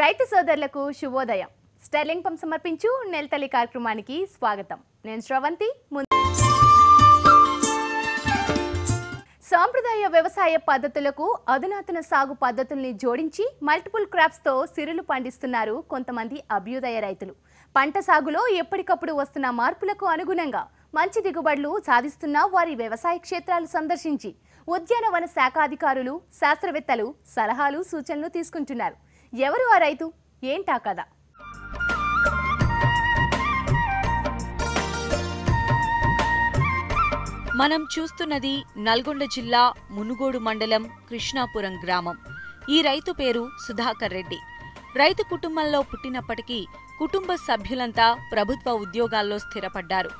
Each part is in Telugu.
రైతు సోదరులకు శుభోదయం. స్టెర్లింగ్ పంప్ సమర్పించు నెల్తలి కార్యక్రమానికి స్వాగతం. నేను శ్రవంతి. సాంప్రదాయ వ్యవసాయ పద్ధతులకు అధునాతన సాగు పద్ధతుల్ని జోడించి మల్టిపుల్ క్రాప్స్ తో సిరులు పండిస్తున్నారు కొంతమంది అభ్యుదయ రైతులు. పంట సాగులో ఎప్పటికప్పుడు వస్తున్న మార్పులకు అనుగుణంగా మంచి దిగుబడులు సాధిస్తున్న వారి వ్యవసాయ క్షేత్రాలు సందర్శించి ఉద్యానవన శాఖ అధికారులు, శాస్త్రవేత్తలు సలహాలు, సూచనలు తీసుకుంటున్నారు. ఎవరు ఆ రైతు, ఏంటా కథ? మనం చూస్తున్నది నల్గొండ జిల్లా మునుగోడు మండలం కృష్ణాపురం గ్రామం. ఈ రైతు పేరు సుధాకర్ రెడ్డి. రైతు కుటుంబంలో పుట్టినప్పటికీ కుటుంబ సభ్యులంతా ప్రభుత్వ ఉద్యోగాల్లో స్థిరపడ్డారు.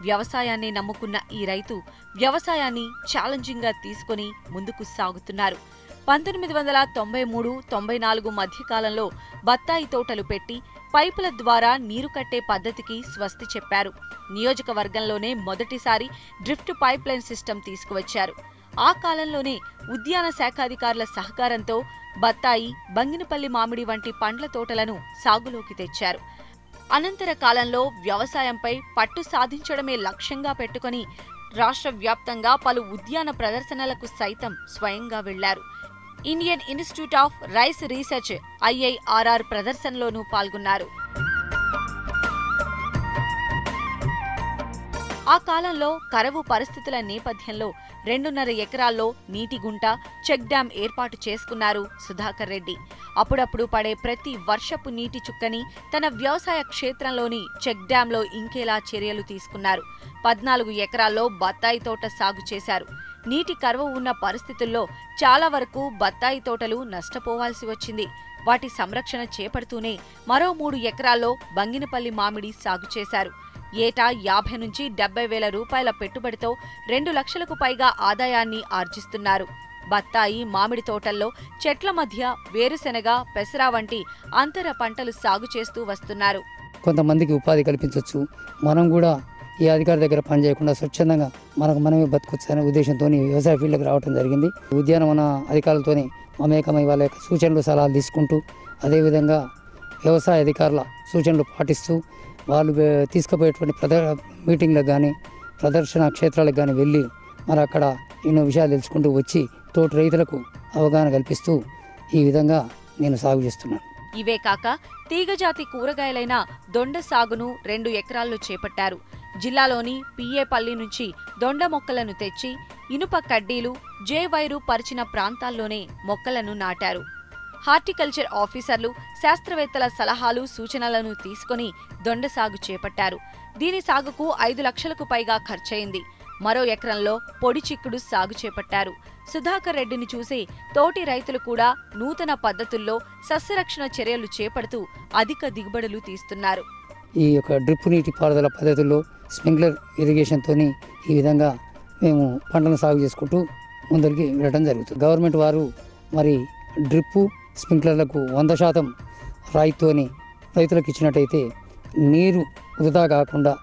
వ్యవసాయాన్ని నమ్ముకున్న ఈ రైతు వ్యవసాయాన్ని ఛాలెంజింగ్గా తీసుకుని ముందుకు సాగుతున్నారు. 1993-94 మధ్యకాలంలో బత్తాయి తోటలు పెట్టి పైపుల ద్వారా నీరు కట్టే పద్ధతికి స్వస్తి చెప్పారు. నియోజకవర్గంలోనే మొదటిసారి డ్రిఫ్ట్ పైప్ లైన్ సిస్టమ్ తీసుకువచ్చారు. ఆ కాలంలోనే ఉద్యాన శాఖాధికారుల సహకారంతో బత్తాయి, బంగినపల్లి మామిడి వంటి పండ్ల తోటలను సాగులోకి తెచ్చారు. అనంతర కాలంలో వ్యవసాయంపై పట్టు సాధించడమే లక్ష్యంగా పెట్టుకుని రాష్ట్ర వ్యాప్తంగా పలు ఉద్యాన ప్రదర్శనలకు సైతం స్వయంగా వెళ్లారు. Indian institute of rice research IIRR ప్రదర్శనలోనూ పాల్గొన్నారు. ఆ కాలంలో కరవు పరిస్థితుల నేపథ్యంలో 2.5 ఎకరాల్లో నీటి గుంట, చెక్ డ్యాం ఏర్పాటు చేసుకున్నారు సుధాకర్ రెడ్డి. అప్పుడప్పుడు పడే ప్రతి వర్షపు నీటి చుక్కని తన వ్యవసాయ క్షేత్రంలోని చెక్ డ్యాంలో ఇంకేలా చర్యలు తీసుకున్నారు. 14 ఎకరాల్లో బత్తాయి తోట సాగు చేశారు. నీటి కరువు ఉన్న పరిస్థితుల్లో చాలా వరకు బత్తాయి తోటలు నష్టపోవాల్సి వచ్చింది. వాటి సంరక్షణ చేపడుతూనే మరో 3 ఎకరాల్లో బంగినపల్లి మామిడి సాగు చేశారు. ఏటా 50 నుంచి 70 వేల రూపాయల పెట్టుబడితో 2 లక్షలకు పైగా ఆదాయాన్ని ఆర్జిస్తున్నారు. బత్తాయి, మామిడి తోటల్లో చెట్ల మధ్య వేరుశెనగ, పెసర వంటి అంతర పంటలు సాగు చేస్తూ వస్తున్నారు. కొంతమందికి ఉపాధి కల్పించవచ్చు. మనం కూడా ఈ అధికారి దగ్గర పనిచేయకుండా స్వచ్ఛందంగా మనమే బతకొచ్చు అనే ఉద్దేశంతో వ్యవసాయ ఫీల్డ్కి రావడం జరిగింది. ఉద్యానవన అధికారులతో మమేకమై వాళ్ళ యొక్క సూచనలు, సలహాలు తీసుకుంటూ, అదేవిధంగా వ్యవసాయ అధికారుల సూచనలు పాటిస్తూ వాళ్ళు తీసుకుపోయేటువంటి మీటింగ్లకు కానీ, ప్రదర్శన క్షేత్రాలకు కానీ వెళ్ళి మరి అక్కడ ఎన్నో విషయాలు తెలుసుకుంటూ వచ్చి తోటి రైతులకు అవగాహన కల్పిస్తూ ఈ విధంగా నేను సాగు చేస్తున్నాను. ఇవే కాక తీగజాతి కూరగాయలైన దొండ సాగును 2 ఎకరాల్లో చేపట్టారు. జిల్లాలోని పిఏపల్లి నుంచి దొండ మొక్కలను తెచ్చి ఇనుప కడ్డీలు, జేవైరు పరిచిన ప్రాంతాల్లోనే మొక్కలను నాటారు. హార్టికల్చర్ ఆఫీసర్లు, శాస్త్రవేత్తల సలహాలు, సూచనలను తీసుకుని దొండ సాగు చేపట్టారు. దీని సాగుకు 5 లక్షలకు పైగా ఖర్చయింది. మరో ఎకరంలో పొడి చిక్కుడు సాగు చేపట్టారు. సుధాకర్ రెడ్డిని చూసి తోటి రైతులు కూడా నూతన పద్ధతుల్లో సస్యరక్షణ చర్యలు చేపడుతూ అధిక దిగుబడులు తీస్తున్నారు. ఈ యొక్క డ్రిప్ నీటి పారుదల పద్ధతుల్లో స్ప్రింక్లర్ ఇరిగేషన్తో ఈ విధంగా మేము పంటలను సాగు చేసుకుంటూ ముందరికి వెళ్ళడం జరుగుతుంది. గవర్నమెంట్ వారు మరి డ్రిప్పు, స్ప్రింక్లర్లకు 100% రాయితీతోని రైతులకు ఇచ్చినట్టయితే నీరు వృధా కాకుండా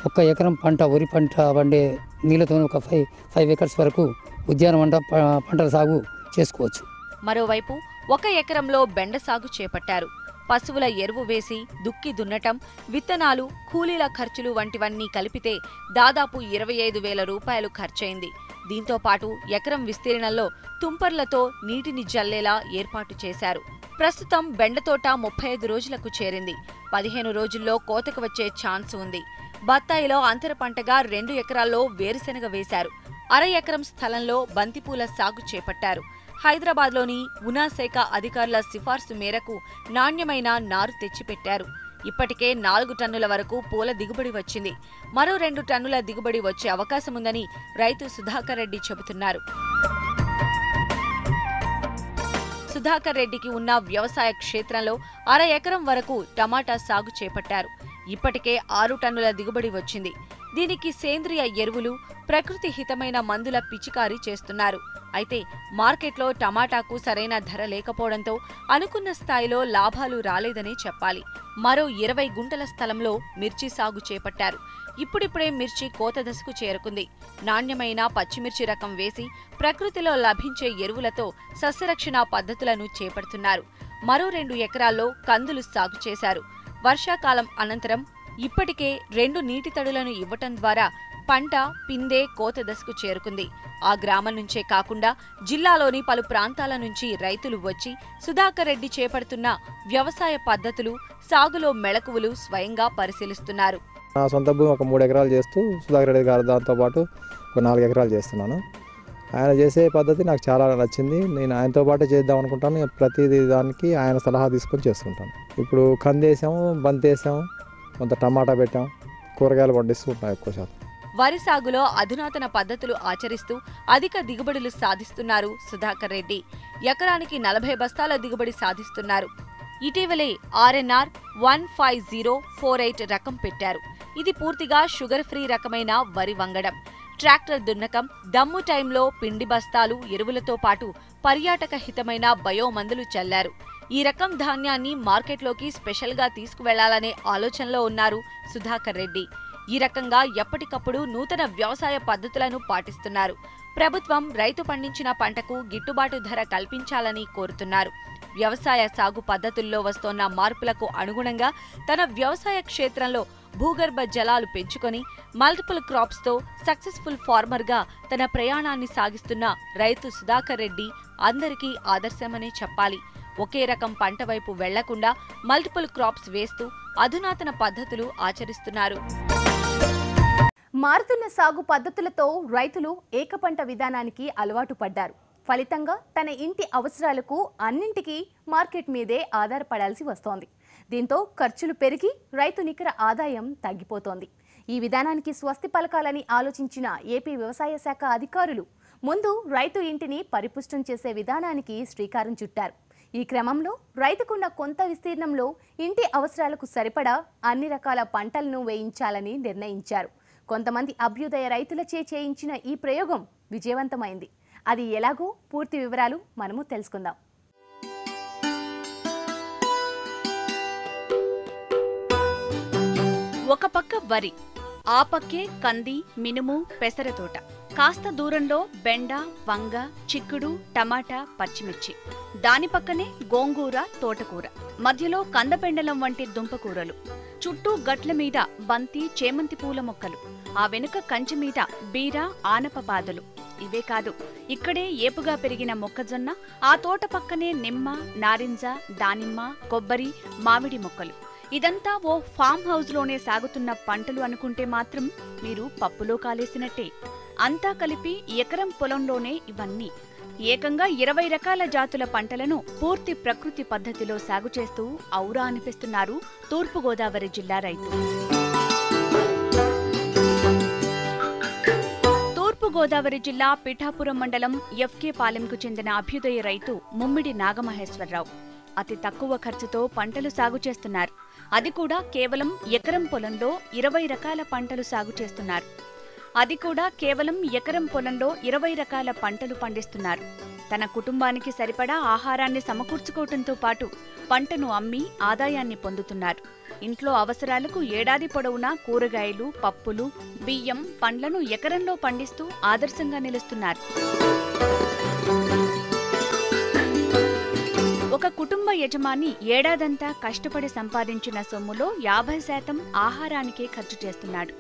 1 ఎకరం పంట, వరి పంట పండే నీళ్లతో ఒక 5 ఎకర్స్ వరకు ఉద్యానవన పంటల సాగు చేసుకోవచ్చు. మరోవైపు 1 ఎకరంలో బెండ సాగు చేపట్టారు. పశువుల ఎరువు వేసి దుక్కి దున్నటం, విత్తనాలు, కూలీల ఖర్చులు వంటివన్నీ కలిపితే దాదాపు 25 వేల రూపాయలు ఖర్చయింది. దీంతో పాటు ఎకరం విస్తీర్ణంలో తుంపర్లతో నీటిని జల్లేలా ఏర్పాటు చేశారు. ప్రస్తుతం బెండతోట 35 రోజులకు చేరింది. 15 రోజుల్లో కోతకు వచ్చే ఛాన్స్ ఉంది. బత్తాయిలో అంతర పంటగా 2 ఎకరాల్లో వేరుశెనగ వేశారు. 1/2 ఎకరం స్థలంలో బంతిపూల సాగు చేపట్టారు. హైదరాబాద్లోని ఉనాశాఖ అధికారుల సిఫార్సు మేరకు నాణ్యమైన నారు తెచ్చిపెట్టారు. ఇప్పటికే 4 టన్నుల వరకు పూల దిగుబడి వచ్చింది. మరో 2 టన్నుల దిగుబడి వచ్చే అవకాశముందని రైతు సుధాకర్ రెడ్డి చెబుతున్నారు. సుధాకర్ రెడ్డికి ఉన్న వ్యవసాయ క్షేత్రంలో 1/2 ఎకరం వరకు టమాటా సాగు చేపట్టారు. ఇప్పటికే 6 టన్నుల దిగుబడి వచ్చింది. దీనికి సేంద్రియ ఎరువులు, ప్రకృతి హితమైన మందుల పిచికారీ చేస్తున్నారు. అయితే మార్కెట్లో టమాటాకు సరైన ధర లేకపోవడంతో అనుకున్న స్థాయిలో లాభాలు రాలేదనే చెప్పాలి. మరో 20 గుంటల స్థలంలో మిర్చి సాగు చేపట్టారు. ఇప్పుడిప్పుడే మిర్చి కోత దశకు చేరుకుంది. నాణ్యమైన పచ్చిమిర్చి రకం వేసి ప్రకృతిలో లభించే ఎరువులతో సస్యరక్షణ పద్ధతులను చేపడుతున్నారు. మరో 2 ఎకరాల్లో కందులు సాగు చేశారు. వర్షాకాలం అనంతరం ఇప్పటికే 2 నీటి తడులను ఇవ్వటం ద్వారా పంట పిందే కోత దశకు చేరుకుంది. ఆ గ్రామం నుంచే కాకుండా జిల్లాలోని పలు ప్రాంతాల నుంచి రైతులు వచ్చి సుధాకర్ రెడ్డి చేపడుతున్న వ్యవసాయ పద్ధతులు, సాగులో మెళకువలు స్వయంగా పరిశీలిస్తున్నారు. నా సొంత భూమి ఒక 3 ఎకరాలు చేస్తూ సుధాకర్ రెడ్డి గారు దాంతోపాటు ఒక 4 ఎకరాలు చేస్తున్నాను. ఆయన చేసే పద్ధతి నాకు చాలా నచ్చింది. నేను ఆయనతో పాటు చేద్దాం అనుకుంటాను. ప్రతిదీ దానికి ఆయన సలహా తీసుకొని చేస్తుంటాను. ఇప్పుడు కంది వేసాము, బంతి వేసాము, కొంత టమాటా పెట్టాము, కూరగాయలు పండిస్తూ ఉంటాం ఎక్కువ శాతం. వరి సాగులో అధునాతన పద్ధతులు ఆచరిస్తూ అధిక దిగుబడులు సాధిస్తున్నారు సుధాకర్ రెడ్డి. ఎకరానికి 40 బస్తాల దిగుబడి సాధిస్తున్నారు. ఇటీవలే RNR 15048 రకం పెట్టారు. ఇది పూర్తిగా షుగర్ ఫ్రీ రకమైన వరి వంగడం. ట్రాక్టర్ దున్నకం, దమ్ము టైంలో పిండి బస్తాలు, ఎరువులతో పాటు పర్యాటక హితమైన బయోమందులు చల్లారు. ఈ రకం ధాన్యాన్ని మార్కెట్లోకి స్పెషల్గా తీసుకువెళ్లాలనే ఆలోచనలో ఉన్నారు సుధాకర్ రెడ్డి. ఈ రకంగా ఎప్పటికప్పుడు నూతన వ్యవసాయ పద్ధతులను పాటిస్తున్నారు. ప్రభుత్వం రైతు పండించిన పంటకు గిట్టుబాటు ధర కల్పించాలని కోరుతున్నారు. వ్యవసాయ సాగు పద్ధతుల్లో వస్తోన్న మార్పులకు అనుగుణంగా తన వ్యవసాయ క్షేత్రంలో భూగర్భ జలాలు పెంచుకొని మల్టిపుల్ క్రాప్స్తో సక్సెస్ఫుల్ ఫార్మర్గా తన ప్రయాణాన్ని సాగిస్తున్న రైతు సుధాకర్ రెడ్డి అందరికీ ఆదర్శమనే చెప్పాలి. ఒకే రకం పంట వైపు వెళ్లకుండా మల్టిపుల్ క్రాప్స్ వేస్తూ అధునాతన పద్ధతులు ఆచరిస్తున్నారు. మారుతున్న సాగు పద్ధతులతో రైతులు ఏకపంట విధానానికి అలవాటు పడ్డారు. ఫలితంగా తన ఇంటి అవసరాలకు అన్నింటికీ మార్కెట్ మీదే ఆధారపడాల్సి వస్తోంది. దీంతో ఖర్చులు పెరిగి రైతు నికర ఆదాయం తగ్గిపోతోంది. ఈ విధానానికి స్వస్తి పలకాలని ఆలోచించిన ఏపీ వ్యవసాయ శాఖ అధికారులు ముందు రైతు ఇంటిని పరిపుష్టం చేసే విధానానికి శ్రీకారం చుట్టారు. ఈ క్రమంలో రైతుకున్న కొంత విస్తీర్ణంలో ఇంటి అవసరాలకు సరిపడా అన్ని రకాల పంటలను వేయించాలని నిర్ణయించారు. కొంతమంది అభ్యుదయ రైతులచే చేయించిన ఈ ప్రయోగం విజయవంతమైంది. అది ఎలాగో పూర్తి వివరాలు మనము తెలుసుకుందాం. ఒక పక్క వరి, ఆ పక్కే కంది, మినుము, పెసర తోట. కాస్త దూరంలో బెండ, వంగ, చిక్కుడు, టమాటా, పచ్చిమిర్చి. దాని పక్కనే గోంగూర, తోటకూర. మధ్యలో కందపెండలం వంటి దుంపకూరలు. చుట్టూ గట్ల మీద బంతి, చేమంతి పూల మొక్కలు. ఆ వెనుక కంచె మీద బీర, ఆనప పాదులు. ఇవే కాదు, ఇక్కడే ఏపుగా పెరిగిన మొక్కజొన్న, ఆ తోట పక్కనే నిమ్మ, నారింజ, దానిమ్మ, కొబ్బరి, మామిడి మొక్కలు. ఇదంతా ఓ ఫామ్ హౌస్లోనే సాగుతున్న పంటలు అనుకుంటే మాత్రం మీరు పప్పులో కాలేసినట్టే. అంతా కలిపి ఎకరం పొలంలోనే ఇవన్నీ. ఏకంగా 20 రకాల జాతుల పంటలను పూర్తి ప్రకృతి పద్ధతిలో సాగు చేస్తూ ఔరా అనిపిస్తున్నారు తూర్పుగోదావరి జిల్లా రైతులు. తూర్పుగోదావరి జిల్లా పిఠాపురం మండలం FK పాలెంకు చెందిన అభ్యుదయ రైతు ముమ్మిడి నాగమహేశ్వరరావు అతి తక్కువ ఖర్చుతో పంటలు సాగు చేస్తున్నారు. అది కూడా కేవలం ఎకరం పొలంలో 20 రకాల పంటలు సాగు చేస్తున్నారు. పంటలు పండిస్తున్నారు. తన కుటుంబానికి సరిపడా ఆహారాన్ని సమకూర్చుకోవటంతో పాటు పంటను అమ్మి ఆదాయాన్ని పొందుతున్నారు. ఇంట్లో అవసరాలకు ఏడాది పొడవునా కూరగాయలు, పప్పులు, బియ్యం, పండ్లను ఎకరంలో పండిస్తూ ఆదర్శంగా నిలుస్తున్నారు. ఒక కుటుంబ యజమాని ఏడాదంతా కష్టపడి సంపాదించిన సొమ్ములో 50% ఆహారానికే ఖర్చు చేస్తున్నాడు.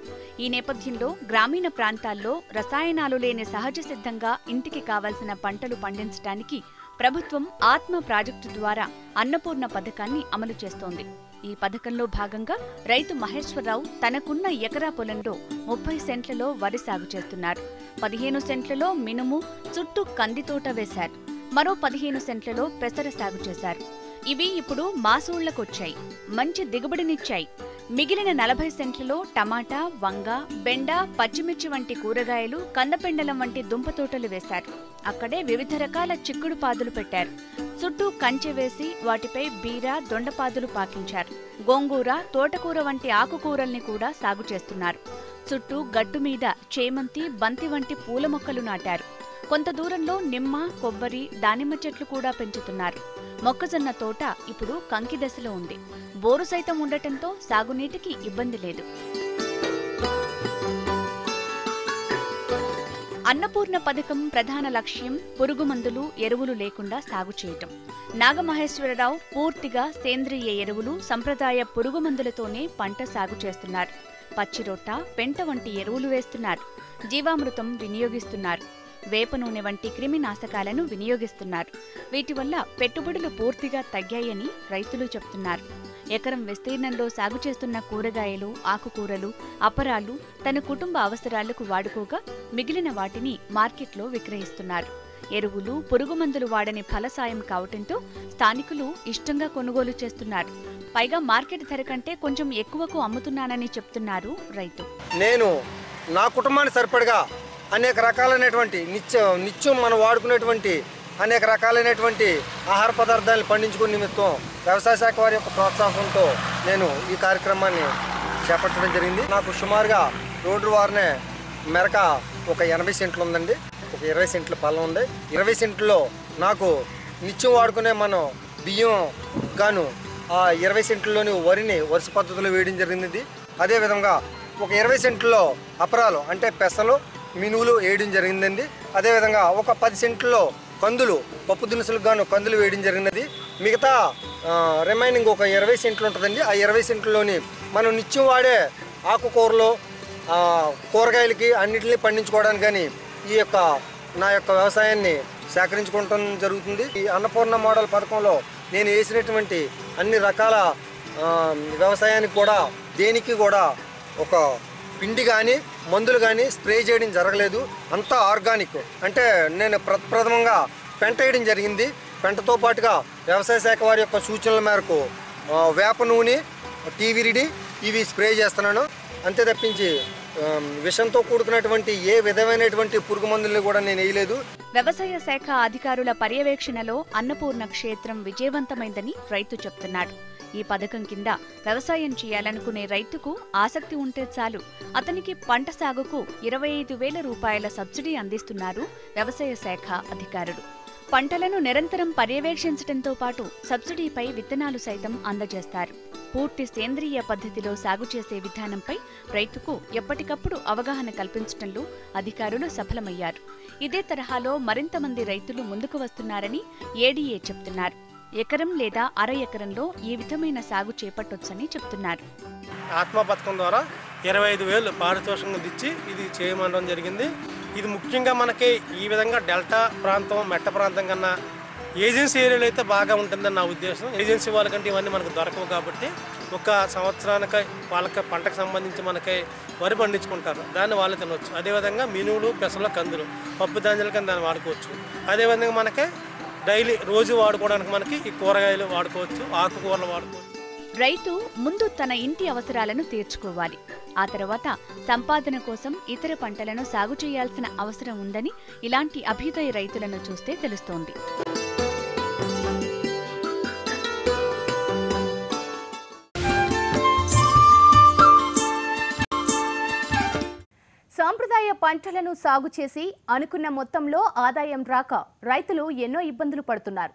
ఈ నేపథ్యంలో గ్రామీణ ప్రాంతాల్లో రసాయనాలు లేని సహజ సిద్ధంగా ఇంటికి కావలసిన పంటలు పండించడానికి ప్రభుత్వం ఆత్మ ప్రాజెక్టు ద్వారా అన్నపూర్ణ పథకాన్ని అమలు చేస్తోంది. ఈ పథకంలో భాగంగా రైతు మహేశ్వరరావు తనకున్న ఎకరా పొలంలో 30 సెంట్లలో వరి సాగు చేస్తున్నారు. 15 సెంట్లలో మినుము, చుట్టూ కంది తోట వేశారు. మరో 15 సెంట్లలో పెసర సాగు చేశారు. ఇవి ఇప్పుడు మాసూళ్లకొచ్చాయి, మంచి దిగుబడినిచ్చాయి. మిగిలిన 40 సెంట్లలో టమాటా, వంగ, బెండ, పచ్చిమిర్చి వంటి కూరగాయలు, కందపెండలం వంటి దుంపతోటలు వేశారు. అక్కడే వివిధ రకాల చిక్కుడు పాదులు పెట్టారు. చుట్టూ కంచె వేసి వాటిపై బీర, దొండపాదులు పాకించారు. గోంగూర, తోటకూర వంటి ఆకుకూరల్ని కూడా సాగు చేస్తున్నారు. చుట్టూ గట్టు మీద చేమంతి, బంతి వంటి పూల మొక్కలు నాటారు. కొంత దూరంలో నిమ్మ, కొబ్బరి, దానిమ్మ చెట్లు కూడా పెంచుతున్నారు. మొక్కజొన్న తోట ఇప్పుడు కంకి దశలో ఉంది. బోరు సైతం ఉండటంతో సాగునీటికి ఇబ్బంది లేదు. అన్నపూర్ణ పథకం ప్రధాన లక్ష్యం పురుగుమందులు, ఎరువులు లేకుండా సాగు చేయటం. నాగమహేశ్వరరావు పూర్తిగా సేంద్రియ ఎరువులు, సంప్రదాయ పురుగుమందులతోనే పంట సాగు చేస్తున్నారు. పచ్చిరొట్ట, పెంట వంటి ఎరువులు వేస్తున్నారు. జీవామృతం వినియోగిస్తున్నారు. వేప నూనె వంటి క్రిమినాశకాలను వినియోగిస్తున్నారు. వీటి వల్ల పెట్టుబడులు పూర్తిగా తగ్గాయని రైతులు చెప్తున్నారు. ఎకరం విస్తీర్ణంలో సాగు చేస్తున్న కూరగాయలు, ఆకుకూరలు, అపరాలు తన కుటుంబ అవసరాలకు వాడుకోగా మిగిలిన వాటిని మార్కెట్లో విక్రయిస్తున్నారు. ఎరువులు, పురుగుమందులు వాడని ఫలసాయం కావటంతో స్థానికులు ఇష్టంగా కొనుగోలు చేస్తున్నారు. పైగా మార్కెట్ ధర కంటే కొంచెం ఎక్కువకు అమ్ముతున్నానని చెప్తున్నారు రైతు. నేను నా కుటుంబానికి సరిపడగా అనేక రకాలైనటువంటి నిత్యం మనం వాడుకునేటువంటి అనేక రకాలైనటువంటి ఆహార పదార్థాలను పండించుకునే నిమిత్తం వ్యవసాయ శాఖ వారి యొక్క ప్రోత్సాహంతో నేను ఈ కార్యక్రమాన్ని చేపట్టడం జరిగింది. నాకు సుమారుగా రోడ్డు వారినే మెరక ఒక 80 సెంట్లు ఉందండి. ఒక 20 సెంట్ల పొలం ఉంది. 20 సెంట్లో నాకు నిత్యం వాడుకునే మనం బియ్యం గాను ఆ 20 సెంట్లలోని వరిని వరుస పద్ధతిలో వేయడం జరిగింది. అదేవిధంగా ఒక 20 సెంట్లో అపరాలు అంటే పెసలు, మినువులు వేయడం జరిగిందండి. అదేవిధంగా ఒక 10 సెంట్లో కందులు, పప్పు దినుసులకు గాను కందులు వేయడం జరిగినది. మిగతా రిమైనింగ్ ఒక 20 సెంట్లు ఉంటుందండి. ఆ 20 సెంట్లలోని మనం నిత్యం వాడే ఆకుకూరలు, కూరగాయలకి అన్నింటినీ పండించుకోవడానికి కానీ ఈ యొక్క నా యొక్క వ్యవసాయాన్ని సేకరించుకోవటం జరుగుతుంది. ఈ అన్నపూర్ణ మోడల్ పథకంలో నేను వేసినటువంటి అన్ని రకాల వ్యవసాయానికి కూడా దేనికి కూడా ఒక పిండి కానీ మందులు కానీ స్ప్రే చేయడం జరగలేదు. అంతా ఆర్గానిక్. అంటే నేను ప్రథమంగా పెంట వేయడం జరిగింది. పెంటతో పాటుగా వ్యవసాయ శాఖ వారి యొక్క సూచనల మేరకు వేప నూనె, టీవిరిడి ఇవి స్ప్రే చేస్తున్నాను. అంతే తప్పించి విషంతో కూడుకున్నటువంటి ఏ విధమైనటువంటి పురుగు మందుల్ని కూడా నేను వేయలేదు. వ్యవసాయ శాఖ అధికారుల పర్యవేక్షణలో అన్నపూర్ణ క్షేత్రం విజయవంతమైందని రైతు చెప్తున్నాడు. ఈ పథకం కింద వ్యవసాయం చేయాలనుకునే రైతుకు ఆసక్తి ఉంటే చాలు అతనికి పంట సాగుకు 25,000 రూపాయల సబ్సిడీ అందిస్తున్నారు వ్యవసాయ శాఖ అధికారులు. పంటలను నిరంతరం పర్యవేక్షించడంతో పాటు సబ్సిడీపై విత్తనాలు సైతం అందజేస్తారు. పూర్తి సేంద్రియ పద్ధతిలో సాగు చేసే విధానంపై రైతుకు ఎప్పటికప్పుడు అవగాహన కల్పించడంలో అధికారులు సఫలమయ్యారు. ఇదే తరహాలో మరింత మంది రైతులు ముందుకు వస్తున్నారని ఏడీఏ చెప్తున్నారు. ఎకరం లేదా అర ఎకరంలో ఈ విధమైన సాగు చేపట్టొచ్చని చెప్తున్నారు. ఆత్మ పథకం ద్వారా 25,000 పారితోషికంగా ఇచ్చి ఇది చేయమనడం జరిగింది. ఇది ముఖ్యంగా మనకి ఈ విధంగా డెల్టా ప్రాంతం, మెట్ట ప్రాంతం కన్నా ఏజెన్సీ ఏరియాలో అయితే బాగా ఉంటుందని నా ఉద్దేశం. ఏజెన్సీ వాళ్ళకంటే ఇవన్నీ మనకు దొరకవు కాబట్టి ఒక సంవత్సరానికి వాళ్ళకి పంటకు సంబంధించి మనకి వరి పండించుకుంటారు, దాన్ని వాళ్ళు తినవచ్చు. అదేవిధంగా మినువులు, పెసలు, కందులు, పప్పు ధాన్యాల కింద దాన్ని వాడుకోవచ్చు. అదేవిధంగా మనకి డైలీ రోజు వాడుకోవడానికి మనకి ఈ కూరగాయలు వాడుకోవచ్చు, ఆకుకూరలు వాడుకోవచ్చు. రైతు ముందు తన ఇంటి అవసరాలను తీర్చుకోవాలి. ఆ తర్వాత సంపాదన కోసం ఇతర పంటలను సాగు చేయాల్సిన అవసరం ఉందని ఇలాంటి అభ్యుదయ రైతులను చూస్తే తెలుస్తోంది. సాంప్రదాయ పంటలను సాగు చేసి అనుకున్న మొత్తంలో ఆదాయం రాక రైతులు ఎన్నో ఇబ్బందులు పడుతున్నారు.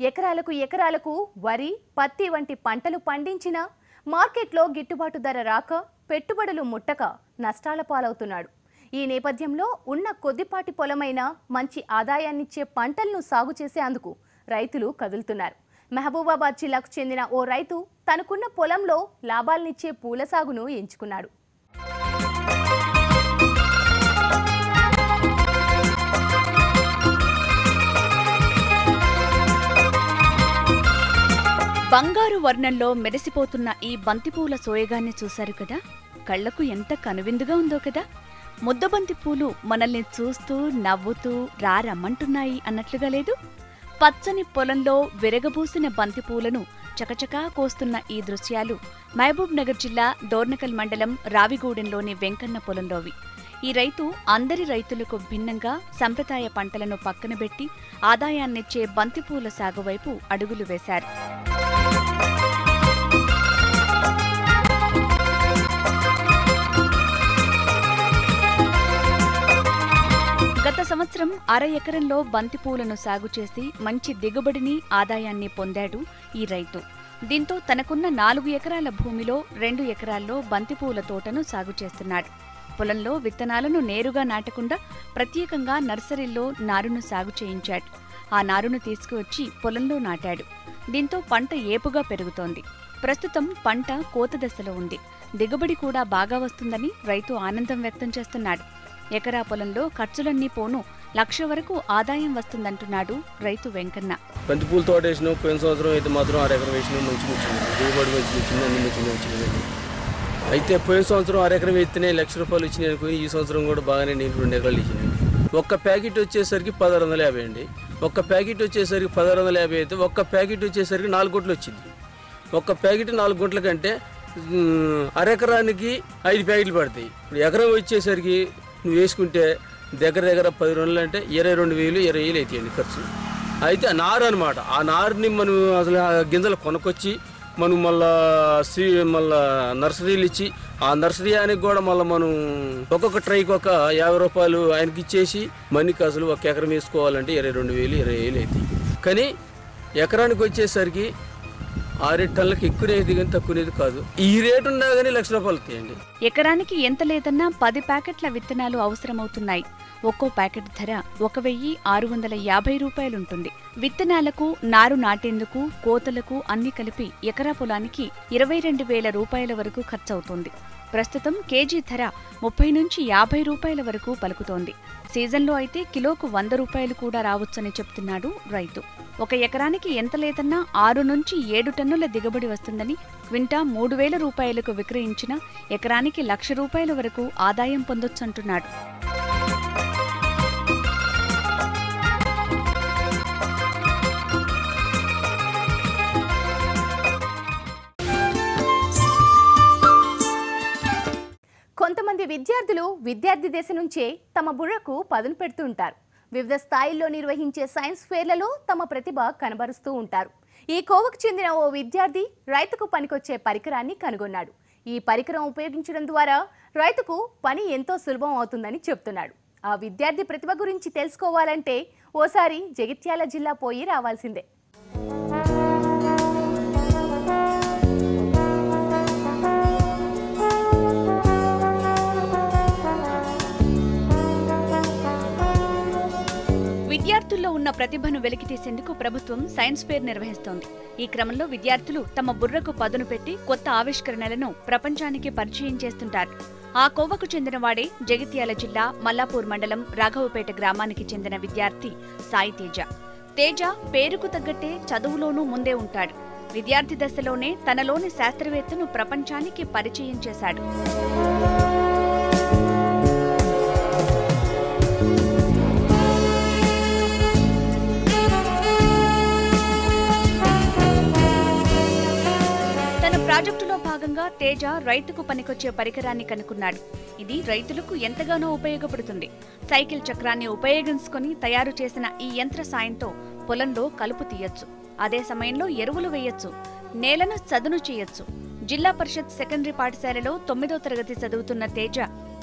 ఎకరాలకు వరి, పత్తి వంటి పంటలు పండించినా మార్కెట్లో గిట్టుబాటు ధర రాక పెట్టుబడులు ముట్టక నష్టాల పాలవుతున్నాడు. ఈ నేపథ్యంలో ఉన్న కొద్దిపాటి పొలమైనా మంచి ఆదాయాన్నిచ్చే పంటలను సాగు చేసేందుకు రైతులు కదులుతున్నారు. మహబూబాబాద్ జిల్లాకు చెందిన ఓ రైతు తనకున్న పొలంలో లాభాలనిచ్చే పూల సాగును ఎంచుకున్నాడు. బంగారు వర్ణంలో మెరిసిపోతున్న ఈ బంతిపూల సోయగాన్ని చూశారు కదా. కళ్లకు ఎంత కనువిందుగా ఉందో కదా. ముద్దబంతి పూలు మనల్ని చూస్తూ నవ్వుతూ రమ్మంటున్నాయి అన్నట్లుగా లేదు. పచ్చని పొలంలో విరగబూసిన బంతిపూలను చకచకా కోస్తున్న ఈ దృశ్యాలు మహబూబ్ నగర్ జిల్లా దోర్నకల్ మండలం రావిగూడెంలోని వెంకన్న పొలంలోవి. ఈ రైతు అందరి రైతులకు భిన్నంగా సంప్రదాయ పంటలను పక్కనబెట్టి ఆదాయాన్నిచ్చే బంతిపూల సాగు వైపు అడుగులు వేశారు. గత సంవత్సరం అర ఎకరంలో బంతిపూలను సాగు చేసి మంచి దిగుబడిని, ఆదాయాన్ని పొందాడు ఈ రైతు. దీంతో తనకున్న 4 ఎకరాల భూమిలో 2 ఎకరాల్లో బంతిపూల తోటను సాగు చేస్తున్నాడు. పొలంలో విత్తనాలను నేరుగా నాటకుండా ప్రత్యేకంగా నర్సరీల్లో నారును సాగు చేయించాడు. ఆ నారును తీసుకువచ్చి పొలంలో నాటాడు. దీంతో పంట ఏపుగా పెరుగుతోంది. ప్రస్తుతం పంట కోత దశలో ఉంది. దిగుబడి కూడా బాగా వస్తుందని రైతు ఆనందం వ్యక్తం చేస్తున్నాడు. ఎకరా పొలంలో ఖర్చులన్నీ పోను 1,00,000 వరకు ఆదాయం వస్తుందంటున్నాడు రైతు వెంకన్న. బంతిపూల తోట వేసినాం. పోయిన సంవత్సరం అయితే మాత్రం 6 ఎకరం వేసినాం. మంచి దిగుబడి వచ్చింది, అన్ని మంచిగా. అయితే పోయిన సంవత్సరం 6 ఎకరం వేస్తేనే 1,00,000 రూపాయలు వచ్చినాయి అనుకుని ఈ సంవత్సరం కూడా బాగానే నేను 2 ఎకరాలు ఇచ్చినాను. ఒక్క ప్యాకెట్ వచ్చేసరికి 1,650 అండి. ఒక్క ప్యాకెట్ వచ్చేసరికి 1,650 అయితే ఒక్క ప్యాకెట్ వచ్చేసరికి 4 గుంటలు వచ్చింది. ఒక్క ప్యాకెట్ 4 గుంటల కంటే అరెకరానికి 5 ప్యాకెట్లు పడతాయి. ఇప్పుడు ఎకరం వచ్చేసరికి నువ్వు వేసుకుంటే దగ్గర 10 రోజులు అంటే 22,000 20,000 అవుతాయండి ఖర్చు. అయితే ఆ నారు అనమాట. ఆ నారుని మనం అసలు గింజలు కొనుక్కొచ్చి మనం మళ్ళా నర్సరీలు ఇచ్చి ఆ నర్సరీ ఆయనకి కూడా మళ్ళీ మనం ఒక్కొక్క ట్రైకి ఒక 50 రూపాయలు ఆయనకి ఇచ్చేసి మనకి అసలు ఒక ఎకరం వేసుకోవాలంటే 22,000 20,000 అవుతాయి. కానీ ఎకరానికి వచ్చేసరికి 6 టన్నులకు ఎక్కువనేది కానీ తక్కువనేది కాదు. ఈ రేటు ఉన్నా కానీ 1,00,000 రూపాయలు వస్తాయండి. ఎకరానికి ఎంత లేదన్నా 10 ప్యాకెట్ల విత్తనాలు అవసరమవుతున్నాయి. ఒక్కో ప్యాకెట్ ధర 1,650 రూపాయలుంటుంది. విత్తనాలకు, నారు నాటేందుకు, కోతలకు అన్ని కలిపి ఎకరా పొలానికి 22,000 రూపాయల వరకు ఖర్చవుతుంది. ప్రస్తుతం కేజీ ధర 30 నుంచి 50 రూపాయల వరకు పలుకుతోంది. సీజన్లో అయితే కిలోకు 100 రూపాయలు కూడా రావచ్చని చెప్తున్నాడు రైతు. ఒక ఎకరానికి ఎంత లేదన్నా 6 నుంచి 7 టన్నుల దిగుబడి వస్తుందని, క్వింటా 3,000 రూపాయలకు విక్రయించిన ఎకరానికి 1,00,000 రూపాయల వరకు ఆదాయం పొందొచ్చంటున్నాడు. కొంతమంది విద్యార్థులు విద్యార్థి దశ నుంచే తమ బుర్రకు పదును పెడుతూ ఉంటారు. వివిధ స్థాయిల్లో నిర్వహించే సైన్స్ ఫేర్లలో తమ ప్రతిభ కనబరుస్తూ ఉంటారు. ఈ కోవకు చెందిన ఓ విద్యార్థి రైతుకు పనికొచ్చే పరికరాన్ని కనుగొన్నాడు. ఈ పరికరం ఉపయోగించడం ద్వారా రైతుకు పని ఎంతో సులభం అవుతుందని చెప్తున్నాడు. ఆ విద్యార్థి ప్రతిభ గురించి తెలుసుకోవాలంటే ఓసారి జగిత్యాల జిల్లా పోయి రావాల్సిందే. విద్యార్థుల్లో ఉన్న ప్రతిభను వెలికితీసేందుకు ప్రభుత్వం సైన్స్ ఫేర్ నిర్వహిస్తోంది. ఈ క్రమంలో విద్యార్థులు తమ బుర్రకు పదును పెట్టి కొత్త ఆవిష్కరణలను ప్రపంచానికి పరిచయం చేస్తుంటారు. ఆ కోవకు చెందినవాడే జగిత్యాల జిల్లా మల్లాపూర్ మండలం రాఘవపేట గ్రామానికి చెందిన విద్యార్థి సాయి తేజ. తేజ పేరుకు తగ్గట్టే చదువులోనూ ముందే ఉంటాడు. విద్యార్థి దశలోనే తనలోని శాస్త్రవేత్తను ప్రపంచానికి పరిచయం చేశాడు. ప్రాజెక్టులో భాగంగా తేజ రైతుకు పనికొచ్చే పరికరాన్ని కనుక్కున్నాడు. ఇది రైతులకు ఎంతగానో ఉపయోగపడుతుంది. సైకిల్ చక్రాన్ని ఉపయోగించుకొని తయారు చేసిన ఈ యంత్ర సాయంతో పొలంలో కలుపు తీయొచ్చు. అదే సమయంలో ఎరువులు వేయొచ్చు. నేలను చదును చేయొచ్చు. జిల్లా పరిషత్ సెకండరీ పాఠశాలలో 9వ తరగతి చదువుతున్న తేజ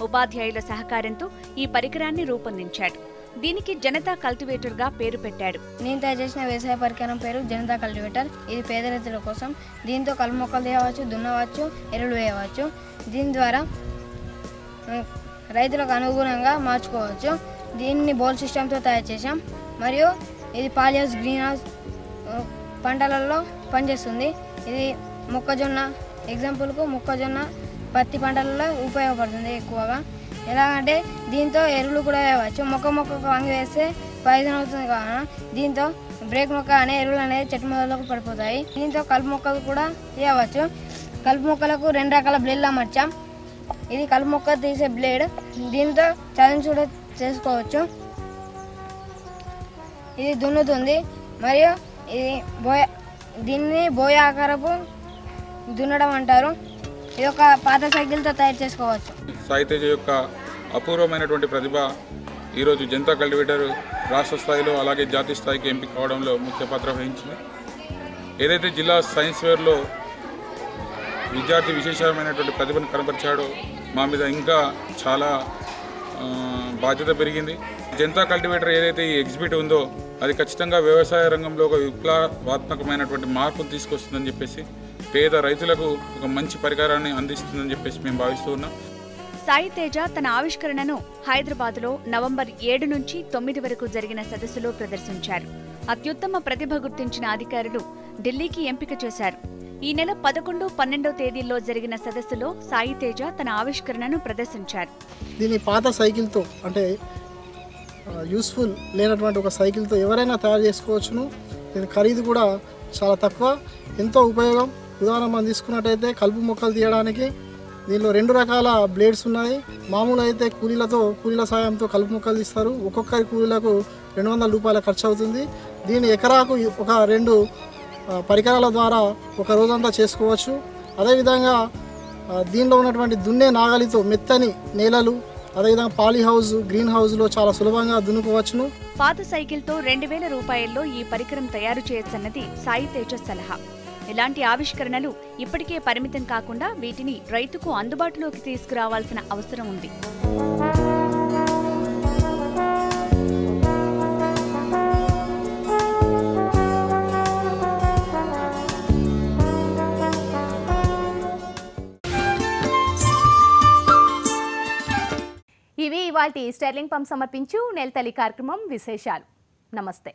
ఉపాధ్యాయుల సహకారంతో ఈ పరికరాన్ని రూపొందించాడు. దీనికి జనతా కల్టివేటర్ గా పేరు పెట్టాడు. నేను తయారు చేసిన వ్యవసాయ పరికరం పేరు జనతా కల్టివేటర్. ఇది పేద రైతుల కోసం. దీంతో కలుపు మొక్కలు తీయవచ్చు, దున్నవచ్చు, ఎరువులు వేయవచ్చు. దీని ద్వారా రైతులకు అనుగుణంగా మార్చుకోవచ్చు. దీన్ని బౌల్ సిస్టంతో తయారు చేశాం. మరియు ఇది పాలిహౌస్, గ్రీన్ హౌస్ పంటలలో పనిచేస్తుంది. ఇది మొక్కజొన్న, ఎగ్జాంపుల్కు మొక్కజొన్న, పత్తి పంటలలో ఉపయోగపడుతుంది ఎక్కువగా. ఎలాగంటే దీంతో ఎరువులు కూడా వేయవచ్చు. మొక్కకు వంగి వేస్తే పాయిజన్ అవుతుంది కావున దీంతో బ్రేక్ మొక్క అనే ఎరువులు అనేది చెట్టు మొదలకు పడిపోతాయి. దీంతో కలుపు మొక్కలు కూడా తీయవచ్చు. కలుపు మొక్కలకు 2 రకాల బ్లేడ్లు అమర్చాం. ఇది కలుపు మొక్క తీసే బ్లేడ్. దీంతో చదును కూడా చేసుకోవచ్చు. ఇది దున్నుతుంది. మరియు ఇది దీన్ని బోయ ఆకారపు దున్నడం అంటారు. ఇది ఒక పాత సైకిల్తో తయారు చేసుకోవచ్చు. సాయి తేజ యొక్క అపూర్వమైనటువంటి ప్రతిభ ఈరోజు జనతా కల్టివేటర్ రాష్ట్ర స్థాయిలో అలాగే జాతీయ స్థాయికి ఎంపిక కావడంలో ముఖ్య పాత్ర వహించింది. ఏదైతే జిల్లా సైన్స్ ఫేర్లో విద్యార్థి విశేషమైనటువంటి ప్రతిభను కనబరిచాడో మా మీద ఇంకా చాలా బాధ్యత పెరిగింది. జనతా కల్టివేటర్ ఏదైతే ఈ ఎగ్జిబిట్ ఉందో అది ఖచ్చితంగా వ్యవసాయ రంగంలో ఒక విప్లవాత్మకమైనటువంటి మార్పును తీసుకొస్తుందని చెప్పేసి పేద రైతులకు ఒక మంచి పరికరాన్ని అందిస్తుందని చెప్పేసి మేము భావిస్తూ ఉన్నాం. సాయి తేజ తన ఆవిష్కరణను హైదరాబాద్లో నవంబర్ 7 నుంచి 9 వరకు జరిగిన సదస్సులో ప్రదర్శించారు. అత్యుత్తమ ప్రతిభ గుర్తించిన అధికారులు ఢిల్లీకి ఎంపిక చేశారు. ఈ నెల 11, 12 తేదీల్లో జరిగిన సదస్సులో సాయి తేజ తన ఆవిష్కరణను ప్రదర్శించారు. దీని పాత సైకిల్తో అంటే యూస్ఫుల్ లేనటువంటి ఒక సైకిల్తో ఎవరైనా తయారు చేసుకోవచ్చును. దీని ఖరీదు కూడా చాలా తక్కువ, ఎంతో ఉపయోగం. ఉదాహరణ మనం తీసుకున్నట్టయితే కలుపు మొక్కలు తీయడానికి దీనిలో 2 రకాల బ్లేడ్స్ ఉన్నాయి. మామూలు అయితే కూలీల సాయంతో కలుపు మొక్కలు తీస్తారు. ఒక్కొక్కరి కూలీలకు 200 రూపాయల ఖర్చు అవుతుంది. దీని ఎకరాకు ఒక 2 పరికరాల ద్వారా ఒక రోజంతా చేసుకోవచ్చు. అదేవిధంగా దీనిలో ఉన్నటువంటి దున్నే నాగలితో మెత్తని నేలలు, అదేవిధంగా పాలీ హౌస్, గ్రీన్ హౌస్లో చాలా సులభంగా దున్నుకోవచ్చును. పాత సైకిల్తో 2000 రూపాయల్లో ఈ పరికరం తయారు చేయొచ్చన్నది సాయి తేజ సలహా. ఇలాంటి ఆవిష్కరణలు ఇప్పటికే పరిమితం కాకుండా వీటిని రైతుకు అందుబాటులోకి తీసుకురావాల్సిన అవసరం ఉంది. ఇవి ఇవాల్టి స్టెర్లింగ్ పంప్ సమర్పించు నెలతల్లి కార్యక్రమం విశేషాలు. నమస్తే.